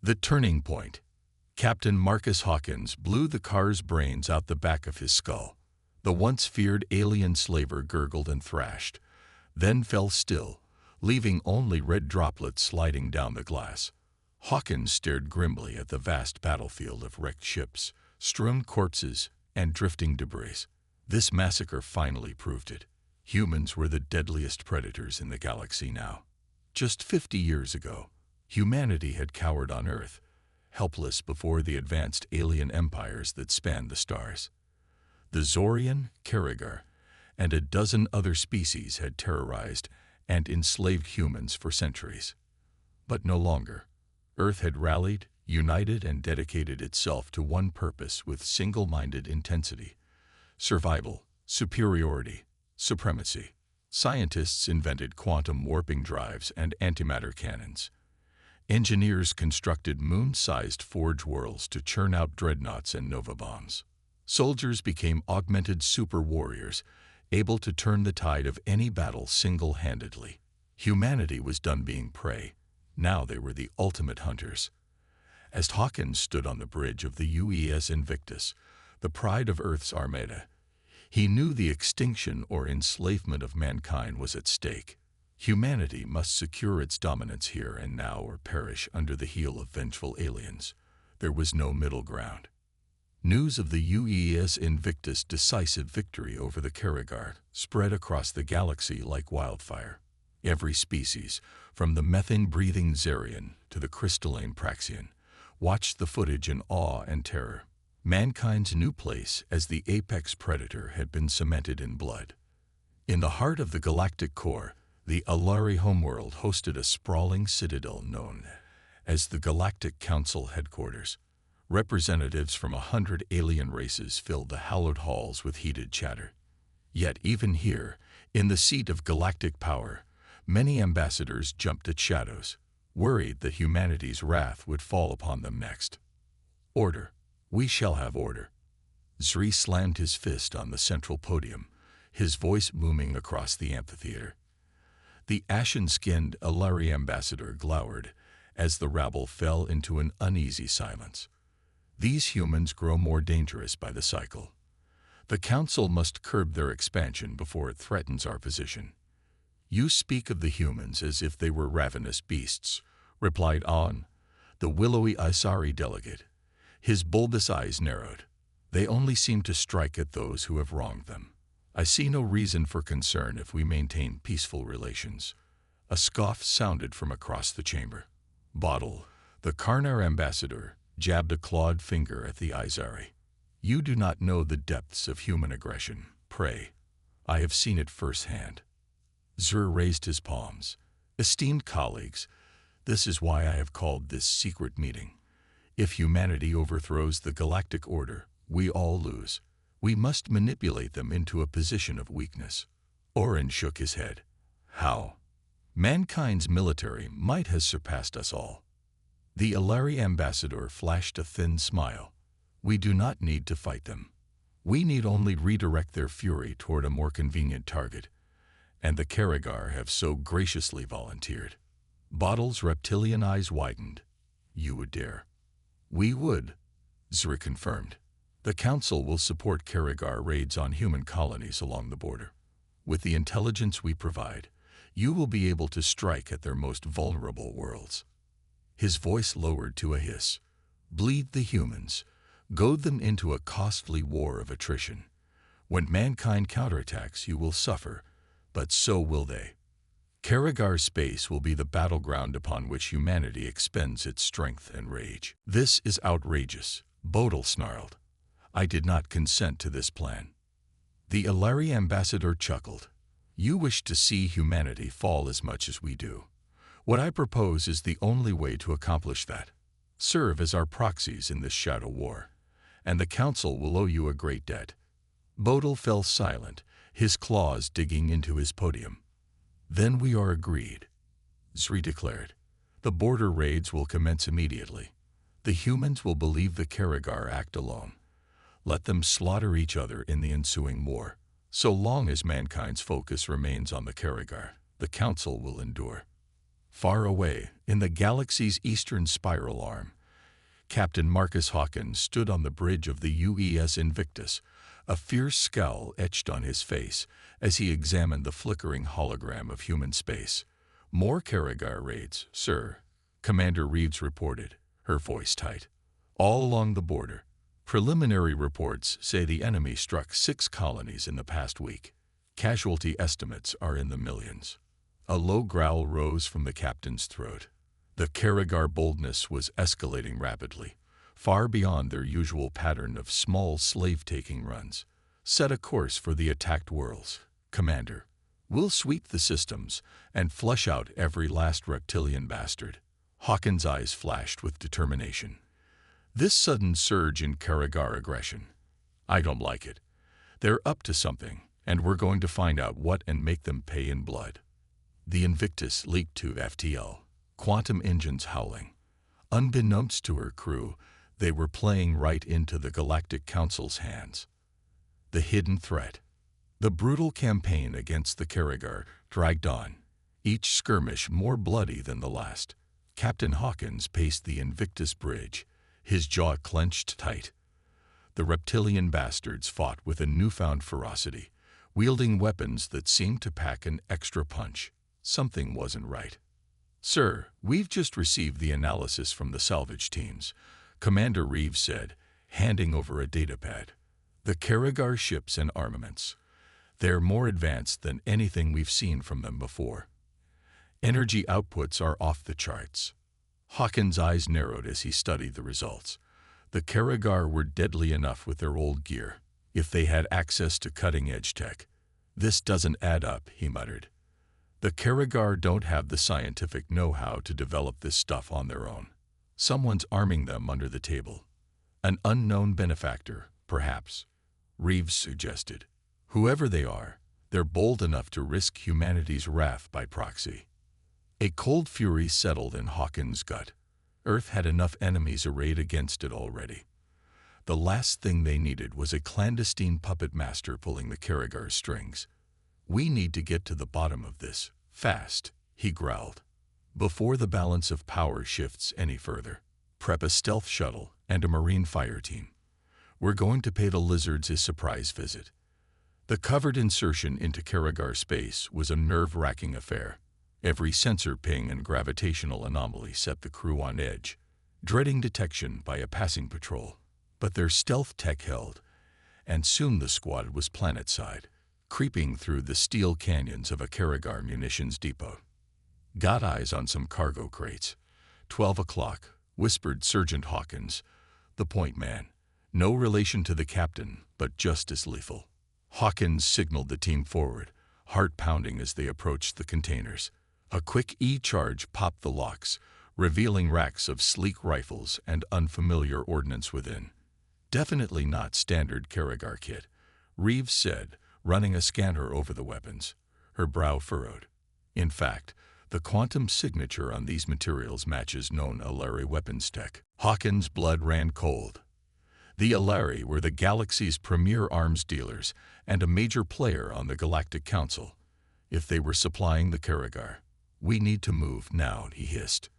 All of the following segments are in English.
The turning point. Captain Marcus Hawkins blew the car's brains out the back of his skull. The once feared alien slaver gurgled and thrashed, then fell still, leaving only red droplets sliding down the glass. Hawkins stared grimly at the vast battlefield of wrecked ships, strewn corpses, and drifting debris. This massacre finally proved it. Humans were the deadliest predators in the galaxy now. Just 50 years ago, humanity had cowered on Earth, helpless before the advanced alien empires that spanned the stars. The Zorian, Karigar, and a dozen other species had terrorized and enslaved humans for centuries. But no longer. Earth had rallied, united, and dedicated itself to one purpose with single-minded intensity: survival, superiority, supremacy. Scientists invented quantum warping drives and antimatter cannons. Engineers constructed moon-sized forge worlds to churn out dreadnoughts and nova bombs. Soldiers became augmented super warriors, able to turn the tide of any battle single-handedly. Humanity was done being prey. Now they were the ultimate hunters. As Hawkins stood on the bridge of the UES Invictus, the pride of Earth's armada, he knew the extinction or enslavement of mankind was at stake. Humanity must secure its dominance here and now or perish under the heel of vengeful aliens. There was no middle ground. News of the UES Invictus' decisive victory over the Karigar spread across the galaxy like wildfire. Every species, from the methane-breathing Zerian to the crystalline Praxian, watched the footage in awe and terror. Mankind's new place as the apex predator had been cemented in blood. In the heart of the galactic core, the Alari homeworld hosted a sprawling citadel known as the Galactic Council headquarters. Representatives from 100 alien races filled the hallowed halls with heated chatter. Yet even here, in the seat of galactic power, many ambassadors jumped at shadows, worried that humanity's wrath would fall upon them next. Order. We shall have order. Zri slammed his fist on the central podium, his voice booming across the amphitheater. The ashen-skinned Alari ambassador glowered as the rabble fell into an uneasy silence. These humans grow more dangerous by the cycle. The Council must curb their expansion before it threatens our position. You speak of the humans as if they were ravenous beasts, replied An, the willowy Isari delegate. His bulbous eyes narrowed. They only seem to strike at those who have wronged them. I see no reason for concern if we maintain peaceful relations. A scoff sounded from across the chamber. Bottle, the Karnar ambassador, jabbed a clawed finger at the Isari. You do not know the depths of human aggression. Pray. I have seen it firsthand. Zur raised his palms. Esteemed colleagues, this is why I have called this secret meeting. If humanity overthrows the galactic order, we all lose. We must manipulate them into a position of weakness. Orin shook his head. How? Mankind's military might has surpassed us all. The Alari ambassador flashed a thin smile. We do not need to fight them. We need only redirect their fury toward a more convenient target. And the Karigar have so graciously volunteered. Bottle's reptilian eyes widened. You would dare. We would, Zri confirmed. The Council will support Karigar raids on human colonies along the border. With the intelligence we provide, you will be able to strike at their most vulnerable worlds. His voice lowered to a hiss. Bleed the humans. Goad them into a costly war of attrition. When mankind counterattacks, you will suffer, but so will they. Karigar space will be the battleground upon which humanity expends its strength and rage. This is outrageous, Bodil snarled. I did not consent to this plan. The Alari ambassador chuckled. You wish to see humanity fall as much as we do. What I propose is the only way to accomplish that. Serve as our proxies in this shadow war, and the Council will owe you a great debt. Bodil fell silent, his claws digging into his podium. Then we are agreed, Zri declared. The border raids will commence immediately. The humans will believe the Karigar act alone. Let them slaughter each other in the ensuing war. So long as mankind's focus remains on the Karigar, the Council will endure. Far away, in the galaxy's eastern spiral arm, Captain Marcus Hawkins stood on the bridge of the UES Invictus, a fierce scowl etched on his face as he examined the flickering hologram of human space. "More Karagar raids, sir," Commander Reeves reported, her voice tight. "All along the border. Preliminary reports say the enemy struck 6 colonies in the past week. Casualty estimates are in the millions." A low growl rose from the captain's throat. The Karagar boldness was escalating rapidly, far beyond their usual pattern of small slave-taking runs. "Set a course for the attacked worlds, Commander. We'll sweep the systems and flush out every last reptilian bastard." Hawkins' eyes flashed with determination. This sudden surge in Karagar aggression, I don't like it. They're up to something, and we're going to find out what and make them pay in blood. The Invictus leaked to FTL, quantum engines howling. Unbeknownst to her crew, they were playing right into the Galactic Council's hands. The hidden threat. The brutal campaign against the Karagar dragged on, each skirmish more bloody than the last. Captain Hawkins paced the Invictus bridge, his jaw clenched tight. The reptilian bastards fought with a newfound ferocity, wielding weapons that seemed to pack an extra punch. Something wasn't right. "Sir, we've just received the analysis from the salvage teams," Commander Reeves said, handing over a datapad. "The Karagar ships and armaments. They're more advanced than anything we've seen from them before. Energy outputs are off the charts." Hawkins' eyes narrowed as he studied the results. The Karagar were deadly enough with their old gear, if they had access to cutting-edge tech. "This doesn't add up," he muttered. "The Karagar don't have the scientific know-how to develop this stuff on their own. Someone's arming them under the table. An unknown benefactor, perhaps," Reeves suggested. "Whoever they are, they're bold enough to risk humanity's wrath by proxy." A cold fury settled in Hawkins' gut. Earth had enough enemies arrayed against it already. The last thing they needed was a clandestine puppet master pulling the Karagar's strings. "We need to get to the bottom of this, fast," he growled. "Before the balance of power shifts any further. Prep a stealth shuttle and a marine fire team. We're going to pay the lizards a surprise visit." The covered insertion into Karagar space was a nerve-wracking affair. Every sensor ping and gravitational anomaly set the crew on edge, dreading detection by a passing patrol. But their stealth tech held, and soon the squad was planetside, creeping through the steel canyons of a Karagar munitions depot. "Got eyes on some cargo crates. 12 o'clock, whispered Sergeant Hawkins, the point man. No relation to the captain, but just as lethal. Hawkins signaled the team forward, heart pounding as they approached the containers. A quick E-charge popped the locks, revealing racks of sleek rifles and unfamiliar ordnance within. "Definitely not standard Karagar kit," Reeves said, running a scanner over the weapons, her brow furrowed. "In fact, the quantum signature on these materials matches known Alari weapons tech." Hawkins' blood ran cold. The Alari were the galaxy's premier arms dealers and a major player on the Galactic Council. If they were supplying the Karagar, "We need to move now," he hissed.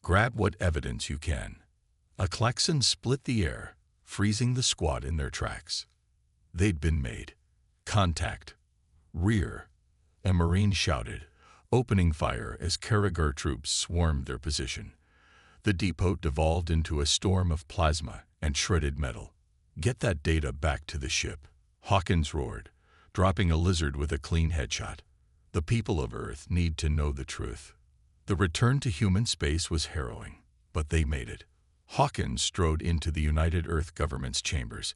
"Grab what evidence you can." A klaxon split the air, freezing the squad in their tracks. They'd been made. "Contact. Rear," a Marine shouted, opening fire as Karagar troops swarmed their position. The depot devolved into a storm of plasma and shredded metal. "Get that data back to the ship," Hawkins roared, dropping a lizard with a clean headshot. "The people of Earth need to know the truth." The return to human space was harrowing, but they made it. Hawkins strode into the United Earth government's chambers,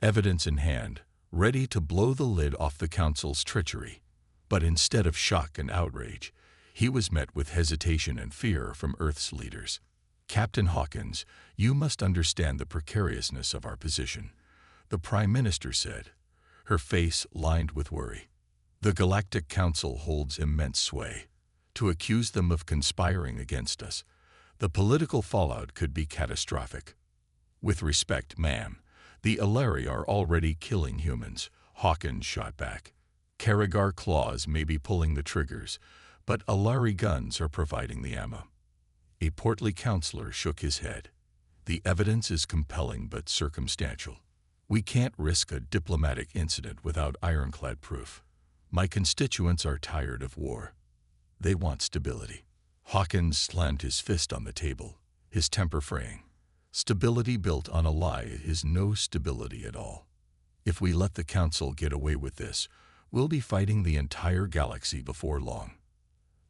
evidence in hand, ready to blow the lid off the Council's treachery. But instead of shock and outrage, he was met with hesitation and fear from Earth's leaders. "Captain Hawkins, you must understand the precariousness of our position," the Prime Minister said, her face lined with worry. "The Galactic Council holds immense sway. To accuse them of conspiring against us, the political fallout could be catastrophic." "With respect, ma'am, the Alari are already killing humans," Hawkins shot back. "Karagar claws may be pulling the triggers, But Alari guns are providing the ammo. A portly counselor shook his head. The evidence is compelling but circumstantial. We can't risk a diplomatic incident without ironclad proof. My constituents are tired of war. They want stability. Hawkins slammed his fist on the table, his temper fraying. Stability built on a lie is no stability at all. If we let the Council get away with this, we'll be fighting the entire galaxy before long.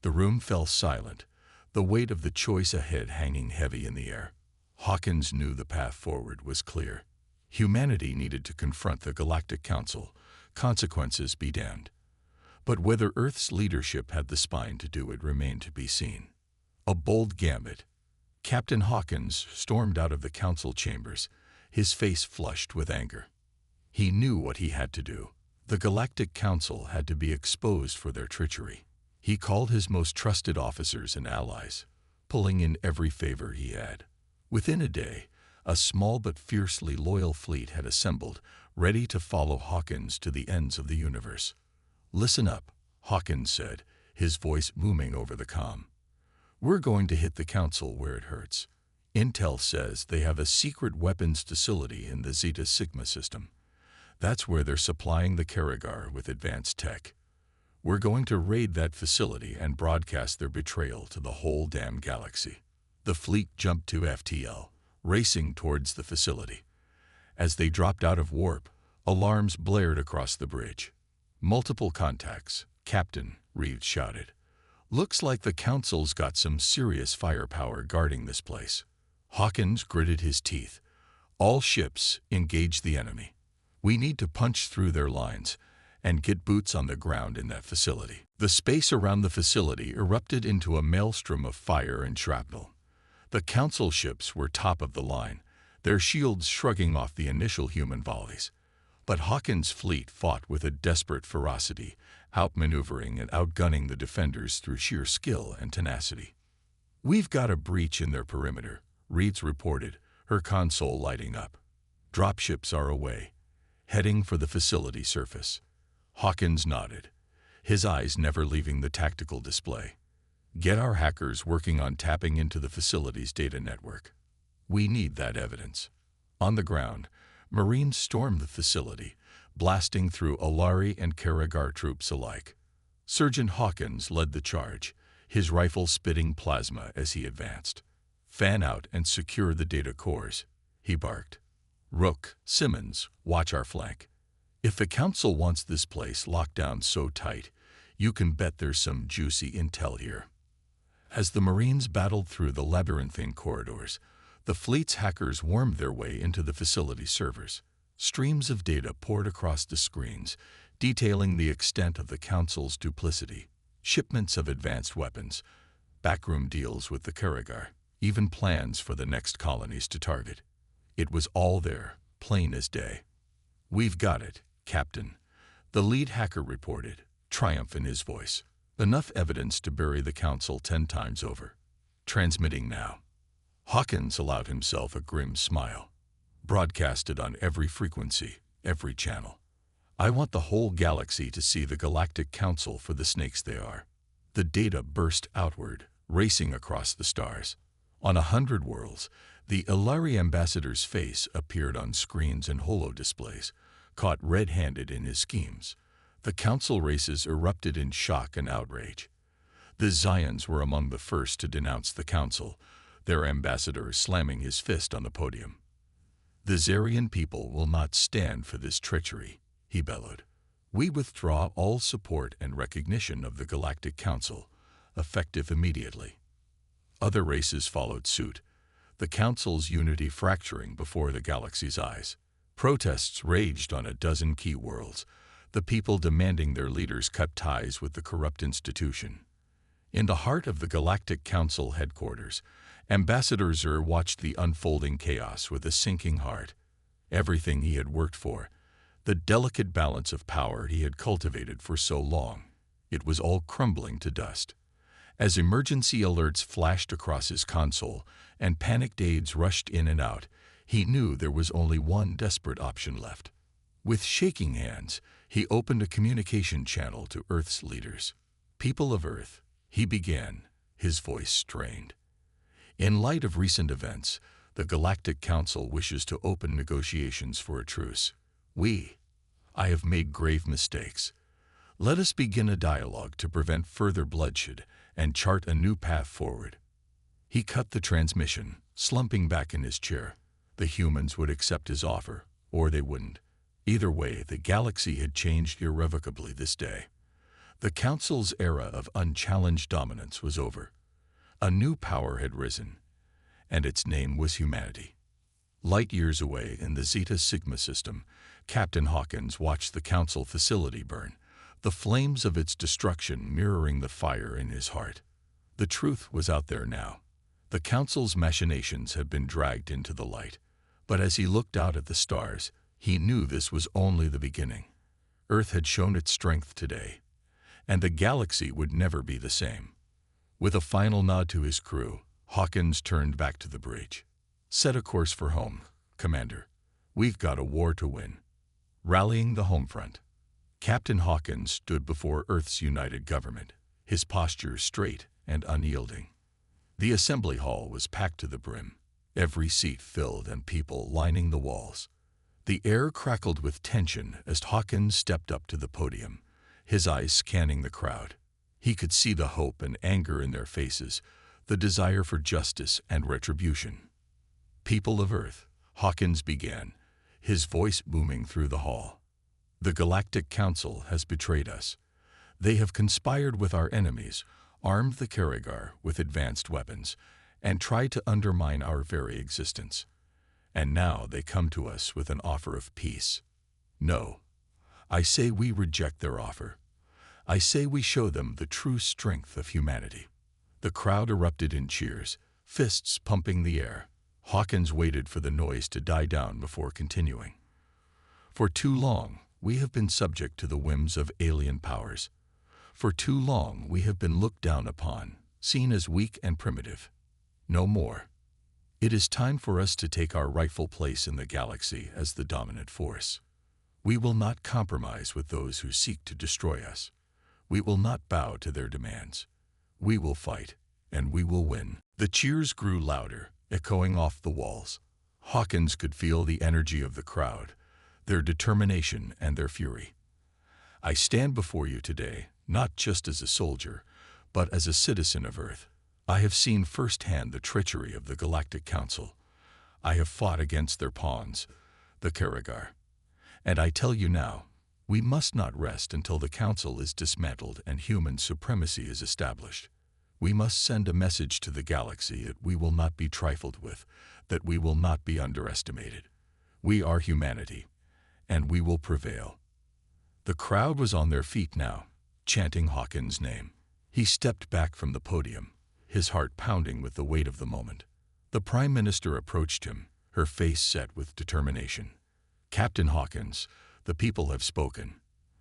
The room fell silent, the weight of the choice ahead hanging heavy in the air. Hawkins knew the path forward was clear. Humanity needed to confront the Galactic Council, consequences be damned. But whether Earth's leadership had the spine to do it remained to be seen. A bold gambit. Captain Hawkins stormed out of the council chambers, his face flushed with anger. He knew what he had to do. The Galactic Council had to be exposed for their treachery. He called his most trusted officers and allies, pulling in every favor he had. Within a day, a small but fiercely loyal fleet had assembled, ready to follow Hawkins to the ends of the universe. "Listen up," Hawkins said, his voice booming over the comm. "We're going to hit the Council where it hurts. Intel says they have a secret weapons facility in the Zeta Sigma system. That's where they're supplying the Karagar with advanced tech. We're going to raid that facility and broadcast their betrayal to the whole damn galaxy." The fleet jumped to FTL, racing towards the facility. As they dropped out of warp, alarms blared across the bridge. "Multiple contacts, Captain," Reeves shouted. "Looks like the Council's got some serious firepower guarding this place." Hawkins gritted his teeth. "All ships, engage the enemy. We need to punch through their lines and get boots on the ground in that facility." The space around the facility erupted into a maelstrom of fire and shrapnel. The Council ships were top of the line, their shields shrugging off the initial human volleys. But Hawkins' fleet fought with a desperate ferocity, outmaneuvering and outgunning the defenders through sheer skill and tenacity. "We've got a breach in their perimeter," Reeves reported, her console lighting up. "Dropships are away, heading for the facility surface." Hawkins nodded, his eyes never leaving the tactical display. "Get our hackers working on tapping into the facility's data network. We need that evidence." On the ground, Marines stormed the facility, blasting through Alari and Karagar troops alike. Sergeant Hawkins led the charge, his rifle spitting plasma as he advanced. "Fan out and secure the data cores," he barked. "Rook, Simmons, watch our flank. If the Council wants this place locked down so tight, you can bet there's some juicy intel here." As the Marines battled through the labyrinthine corridors, the fleet's hackers wormed their way into the facility servers. Streams of data poured across the screens, detailing the extent of the Council's duplicity, shipments of advanced weapons, backroom deals with the Karagar, even plans for the next colonies to target. It was all there, plain as day. "We've got it, Captain," the lead hacker reported, triumph in his voice. "Enough evidence to bury the Council 10 times over. Transmitting now." Hawkins allowed himself a grim smile. "Broadcasted on every frequency, every channel. I want the whole galaxy to see the Galactic Council for the snakes they are." The data burst outward, racing across the stars. On 100 worlds, the Ilari ambassador's face appeared on screens and holo-displays, caught red-handed in his schemes. The Council races erupted in shock and outrage. The Zions were among the first to denounce the Council, their ambassador slamming his fist on the podium. "The Zarian people will not stand for this treachery," he bellowed. "We withdraw all support and recognition of the Galactic Council, effective immediately." Other races followed suit, the Council's unity fracturing before the galaxy's eyes. Protests raged on a dozen key worlds, the people demanding their leaders cut ties with the corrupt institution. In the heart of the Galactic Council headquarters, Ambassador Zur watched the unfolding chaos with a sinking heart. Everything he had worked for, the delicate balance of power he had cultivated for so long, it was all crumbling to dust. As emergency alerts flashed across his console and panicked aides rushed in and out, he knew there was only one desperate option left. With shaking hands, he opened a communication channel to Earth's leaders. "People of Earth," He began, his voice strained. In light of recent events, the Galactic Council wishes to open negotiations for a truce. I have made grave mistakes. Let us begin a dialogue to prevent further bloodshed and chart a new path forward. He cut the transmission, slumping back in his chair. The humans would accept his offer, or they wouldn't. Either way, the galaxy had changed irrevocably this day. The Council's era of unchallenged dominance was over. A new power had risen, and its name was humanity. Light years away in the Zeta Sigma system, Captain Hawkins watched the Council facility burn, the flames of its destruction mirroring the fire in his heart. The truth was out there now. The Council's machinations had been dragged into the light, but as he looked out at the stars, he knew this was only the beginning. Earth had shown its strength today, and the galaxy would never be the same. With a final nod to his crew, Hawkins turned back to the bridge. Set a course for home, Commander. We've got a war to win. Rallying the home front. Captain Hawkins stood before Earth's united government, his posture straight and unyielding. The assembly hall was packed to the brim, every seat filled and people lining the walls. The air crackled with tension as Hawkins stepped up to the podium, his eyes scanning the crowd. He could see the hope and anger in their faces, the desire for justice and retribution. People of Earth, Hawkins began, his voice booming through the hall. The Galactic Council has betrayed us. They have conspired with our enemies, armed the Karagar with advanced weapons, and tried to undermine our very existence. And now they come to us with an offer of peace. No, I say we reject their offer. I say we show them the true strength of humanity. The crowd erupted in cheers, fists pumping the air. Hawkins waited for the noise to die down before continuing. For too long, we have been subject to the whims of alien powers. For too long, we have been looked down upon, seen as weak and primitive. No more. It is time for us to take our rightful place in the galaxy as the dominant force. We will not compromise with those who seek to destroy us. We will not bow to their demands. We will fight, and we will win. The cheers grew louder, echoing off the walls. Hawkins could feel the energy of the crowd, their determination and their fury. I stand before you today, not just as a soldier, but as a citizen of Earth. I have seen firsthand the treachery of the Galactic Council. I have fought against their pawns, the Karagar. And I tell you now, we must not rest until the Council is dismantled and human supremacy is established. We must send a message to the galaxy that we will not be trifled with, that we will not be underestimated. We are humanity, and we will prevail. The crowd was on their feet now, chanting Hawkins' name. He stepped back from the podium, his heart pounding with the weight of the moment. The Prime Minister approached him, her face set with determination. Captain Hawkins, the people have spoken.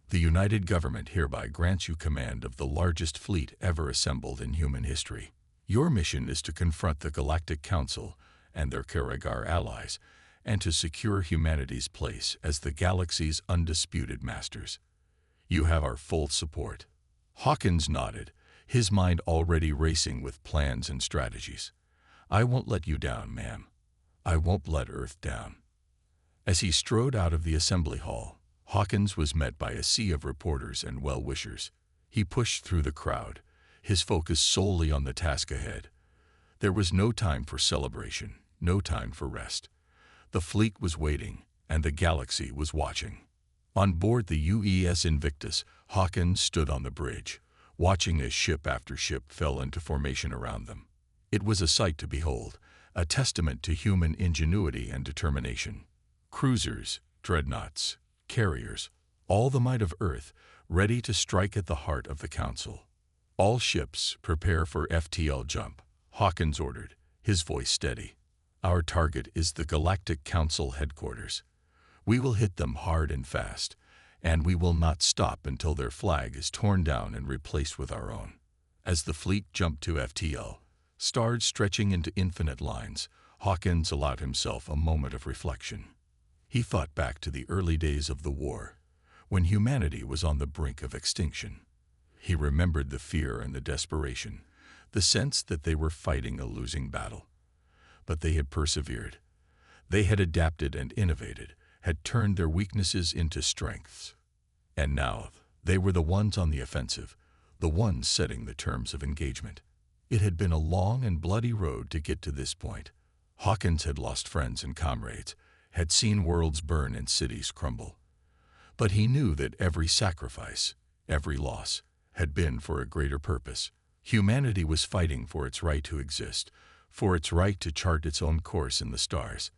The United Government hereby grants you command of the largest fleet ever assembled in human history. Your mission is to confront the Galactic Council and their Karagar allies, and to secure humanity's place as the galaxy's undisputed masters. You have our full support. Hawkins nodded, his mind already racing with plans and strategies. I won't let you down, ma'am. I won't let Earth down. As he strode out of the assembly hall, Hawkins was met by a sea of reporters and well-wishers. He pushed through the crowd, his focus solely on the task ahead. There was no time for celebration, no time for rest. The fleet was waiting, and the galaxy was watching. On board the UES Invictus, Hawkins stood on the bridge, watching as ship after ship fell into formation around them. It was a sight to behold, a testament to human ingenuity and determination. Cruisers, dreadnoughts, carriers, all the might of Earth, ready to strike at the heart of the Council. All ships prepare for FTL jump, Hawkins ordered, his voice steady. Our target is the Galactic Council headquarters. We will hit them hard and fast, and we will not stop until their flag is torn down and replaced with our own. As the fleet jumped to FTL, stars stretching into infinite lines, Hawkins allowed himself a moment of reflection. He thought back to the early days of the war, when humanity was on the brink of extinction. He remembered the fear and the desperation, the sense that they were fighting a losing battle. But they had persevered. They had adapted and innovated, had turned their weaknesses into strengths. And now, they were the ones on the offensive, the ones setting the terms of engagement. It had been a long and bloody road to get to this point. Hawkins had lost friends and comrades, had seen worlds burn and cities crumble. But he knew that every sacrifice, every loss, had been for a greater purpose. Humanity was fighting for its right to exist, for its right to chart its own course in the stars.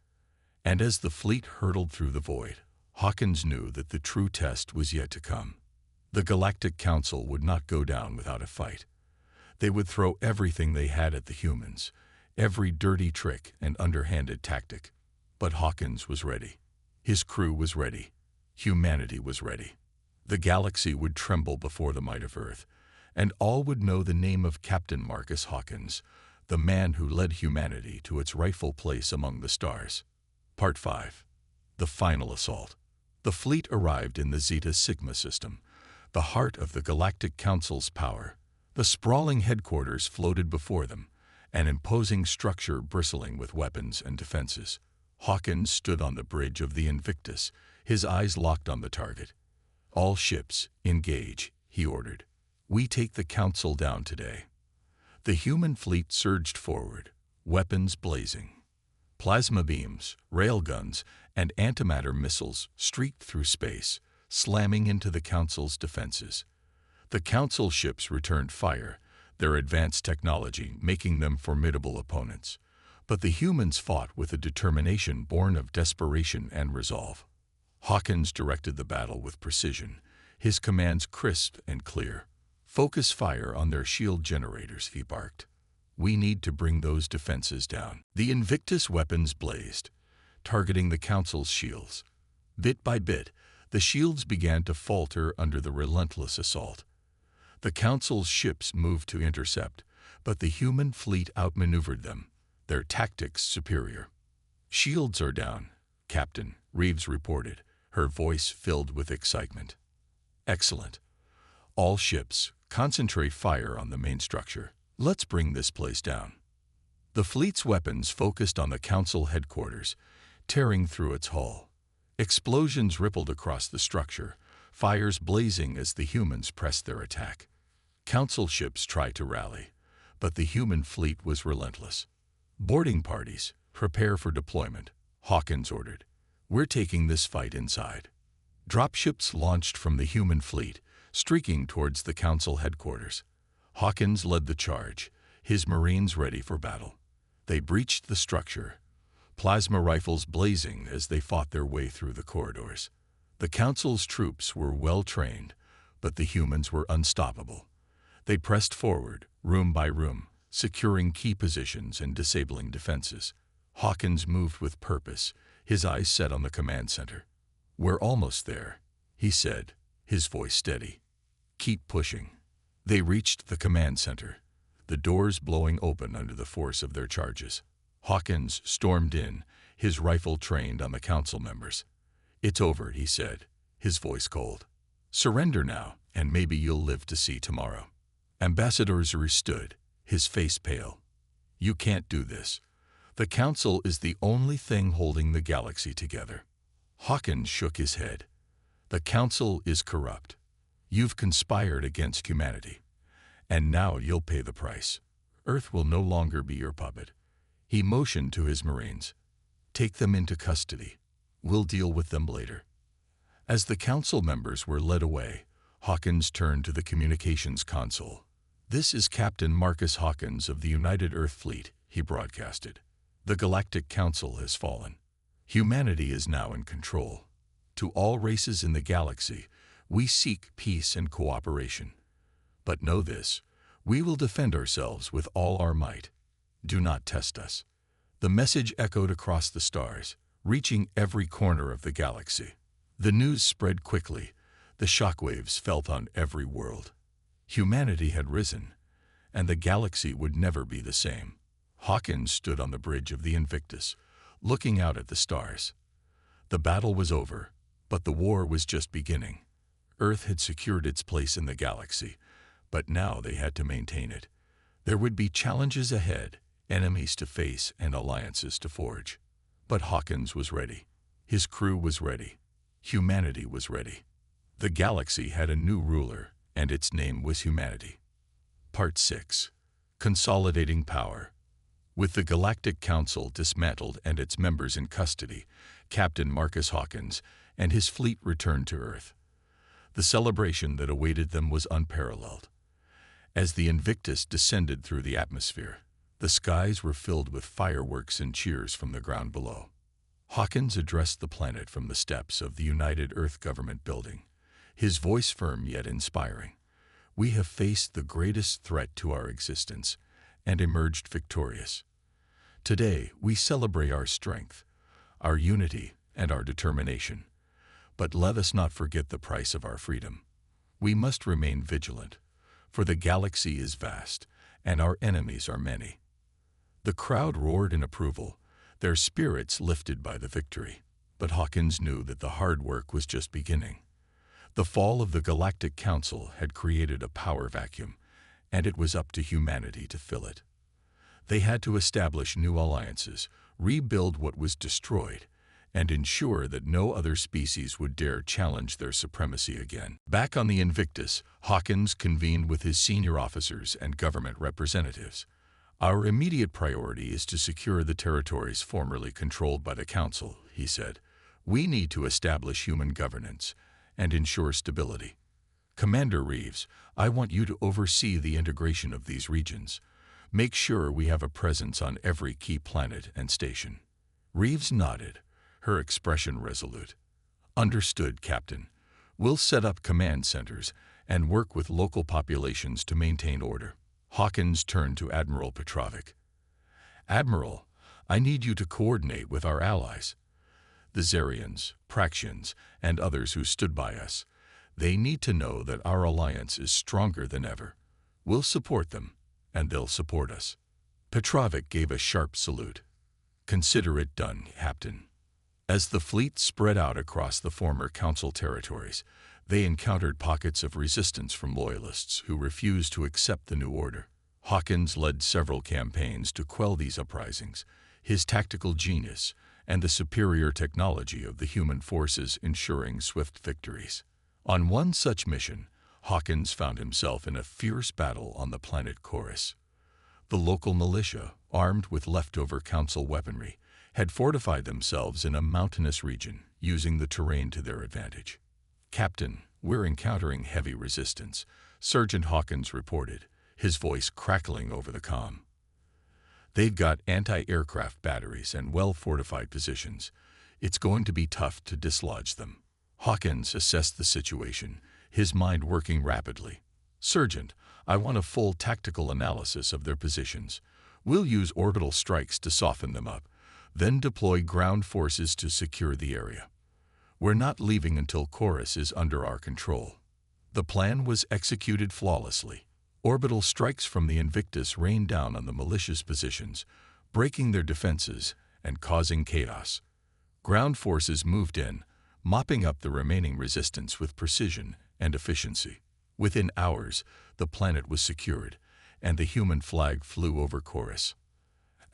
And as the fleet hurtled through the void, Hawkins knew that the true test was yet to come. The Galactic Council would not go down without a fight. They would throw everything they had at the humans, every dirty trick and underhanded tactic. But Hawkins was ready. His crew was ready. Humanity was ready. The galaxy would tremble before the might of Earth, and all would know the name of Captain Marcus Hawkins, the man who led humanity to its rightful place among the stars. Part 5. The Final Assault. The fleet arrived in the Zeta Sigma system, the heart of the Galactic Council's power. The sprawling headquarters floated before them, an imposing structure bristling with weapons and defenses. Hawkins stood on the bridge of the Invictus, his eyes locked on the target. "All ships, engage," he ordered. "We take the Council down today." The human fleet surged forward, weapons blazing. Plasma beams, railguns, and antimatter missiles streaked through space, slamming into the Council's defenses. The Council ships returned fire, their advanced technology making them formidable opponents. But the humans fought with a determination born of desperation and resolve. Hawkins directed the battle with precision, his commands crisp and clear. "Focus fire on their shield generators," he barked. "We need to bring those defenses down." The Invictus weapons blazed, targeting the Council's shields. Bit by bit, the shields began to falter under the relentless assault. The Council's ships moved to intercept, but the human fleet outmaneuvered them, their tactics superior. "Shields are down, Captain," Reeves reported, her voice filled with excitement. "Excellent. All ships, concentrate fire on the main structure. Let's bring this place down." The fleet's weapons focused on the Council headquarters, tearing through its hull. Explosions rippled across the structure, fires blazing as the humans pressed their attack. Council ships tried to rally, but the human fleet was relentless. "Boarding parties, prepare for deployment," Hawkins ordered. "We're taking this fight inside." Dropships launched from the human fleet, streaking towards the Council headquarters. Hawkins led the charge, his Marines ready for battle. They breached the structure, plasma rifles blazing as they fought their way through the corridors. The Council's troops were well trained, but the humans were unstoppable. They pressed forward, room by room, securing key positions and disabling defenses. Hawkins moved with purpose, his eyes set on the command center. "We're almost there," he said, his voice steady. "Keep pushing." They reached the command center, the doors blowing open under the force of their charges. Hawkins stormed in, his rifle trained on the Council members. "It's over," he said, his voice cold. "Surrender now, and maybe you'll live to see tomorrow." Ambassador Zuri stood, his face pale. "You can't do this. The Council is the only thing holding the galaxy together." Hawkins shook his head. "The Council is corrupt. You've conspired against humanity. And now you'll pay the price. Earth will no longer be your puppet." He motioned to his Marines. "Take them into custody. We'll deal with them later." As the Council members were led away, Hawkins turned to the communications console. "This is Captain Marcus Hawkins of the United Earth Fleet," he broadcasted. "The Galactic Council has fallen. Humanity is now in control. To all races in the galaxy, we seek peace and cooperation. But know this, we will defend ourselves with all our might. Do not test us." The message echoed across the stars, reaching every corner of the galaxy. The news spread quickly, the shockwaves felt on every world. Humanity had risen, and the galaxy would never be the same. Hawkins stood on the bridge of the Invictus, looking out at the stars. The battle was over, but the war was just beginning. Earth had secured its place in the galaxy, but now they had to maintain it. There would be challenges ahead, enemies to face and alliances to forge. But Hawkins was ready. His crew was ready. Humanity was ready. The galaxy had a new ruler, and its name was humanity. Part 6. Consolidating Power. With the Galactic Council dismantled and its members in custody, Captain Marcus Hawkins and his fleet returned to Earth. The celebration that awaited them was unparalleled. As the Invictus descended through the atmosphere, the skies were filled with fireworks and cheers from the ground below. Hawkins addressed the planet from the steps of the United Earth Government building, his voice firm yet inspiring. We have faced the greatest threat to our existence and emerged victorious. Today, we celebrate our strength, our unity, and our determination. But let us not forget the price of our freedom. We must remain vigilant, for the galaxy is vast, and our enemies are many. The crowd roared in approval, their spirits lifted by the victory. But Hawkins knew that the hard work was just beginning. The fall of the Galactic Council had created a power vacuum, and it was up to humanity to fill it. They had to establish new alliances, rebuild what was destroyed, and ensure that no other species would dare challenge their supremacy again. Back on the Invictus, Hawkins convened with his senior officers and government representatives. Our immediate priority is to secure the territories formerly controlled by the Council, he said. We need to establish human governance and ensure stability. Commander Reeves, I want you to oversee the integration of these regions. Make sure we have a presence on every key planet and station. Reeves nodded, her expression resolute. Understood, Captain. We'll set up command centers and work with local populations to maintain order. Hawkins turned to Admiral Petrovic. Admiral, I need you to coordinate with our allies. The Zarians, Praxians, and others who stood by us. They need to know that our alliance is stronger than ever. We'll support them, and they'll support us. Petrovic gave a sharp salute. Consider it done, Captain. As the fleet spread out across the former Council territories, they encountered pockets of resistance from loyalists who refused to accept the new order. Hawkins led several campaigns to quell these uprisings. His tactical genius and the superior technology of the human forces ensuring swift victories. On one such mission, Hawkins found himself in a fierce battle on the planet Chorus. The local militia, armed with leftover Council weaponry, had fortified themselves in a mountainous region, using the terrain to their advantage. Captain, we're encountering heavy resistance, Sergeant Hawkins reported, his voice crackling over the comm. They've got anti-aircraft batteries and well-fortified positions. It's going to be tough to dislodge them. Hawkins assessed the situation, his mind working rapidly. Sergeant, I want a full tactical analysis of their positions. We'll use orbital strikes to soften them up, then deploy ground forces to secure the area. We're not leaving until Chorus is under our control. The plan was executed flawlessly. Orbital strikes from the Invictus rained down on the malicious positions, breaking their defenses and causing chaos. Ground forces moved in, mopping up the remaining resistance with precision and efficiency. Within hours, the planet was secured, and the human flag flew over Chorus.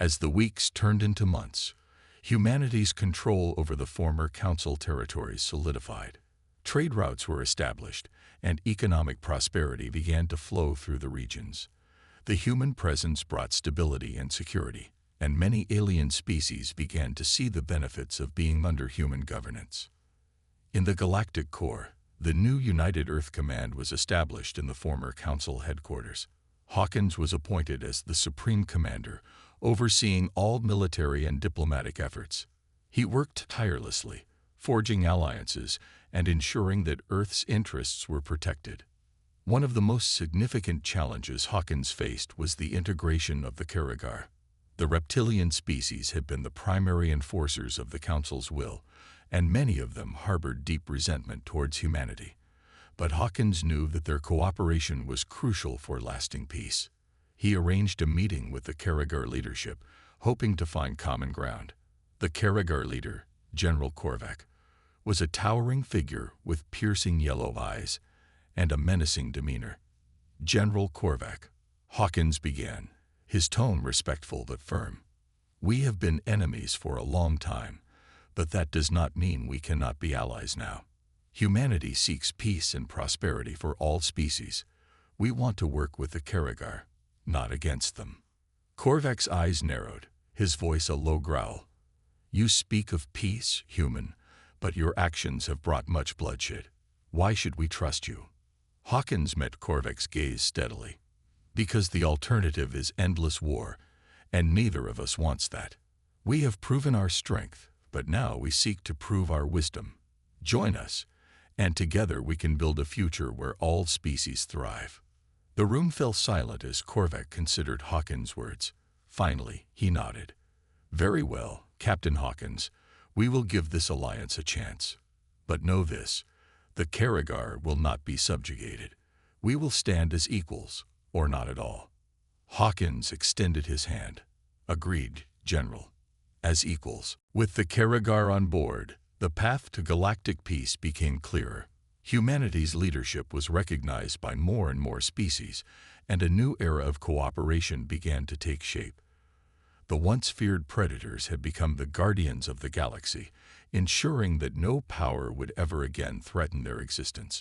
As the weeks turned into months, humanity's control over the former Council territories solidified. Trade routes were established, and economic prosperity began to flow through the regions. The human presence brought stability and security, and many alien species began to see the benefits of being under human governance. In the Galactic Core, the new United Earth Command was established in the former Council headquarters. Hawkins was appointed as the Supreme Commander, overseeing all military and diplomatic efforts. He worked tirelessly, forging alliances and ensuring that Earth's interests were protected. One of the most significant challenges Hawkins faced was the integration of the Karagar. The reptilian species had been the primary enforcers of the Council's will, and many of them harbored deep resentment towards humanity. But Hawkins knew that their cooperation was crucial for lasting peace. He arranged a meeting with the Karagar leadership, hoping to find common ground. The Karagar leader, General Korvac, was a towering figure with piercing yellow eyes and a menacing demeanor. General Korvac, Hawkins began, his tone respectful but firm. We have been enemies for a long time, but that does not mean we cannot be allies now. Humanity seeks peace and prosperity for all species. We want to work with the Karagar, not against them. Korvac's eyes narrowed, his voice a low growl. You speak of peace, human, but your actions have brought much bloodshed. Why should we trust you? Hawkins met Korvac's gaze steadily. Because the alternative is endless war, and neither of us wants that. We have proven our strength, but now we seek to prove our wisdom. Join us, and together we can build a future where all species thrive. The room fell silent as Korvac considered Hawkins' words. Finally, he nodded. Very well, Captain Hawkins, we will give this alliance a chance. But know this, the Karagar will not be subjugated. We will stand as equals, or not at all. Hawkins extended his hand. Agreed, General. As equals. With the Karagar on board, the path to galactic peace became clearer. Humanity's leadership was recognized by more and more species, and a new era of cooperation began to take shape. The once feared predators had become the guardians of the galaxy, ensuring that no power would ever again threaten their existence.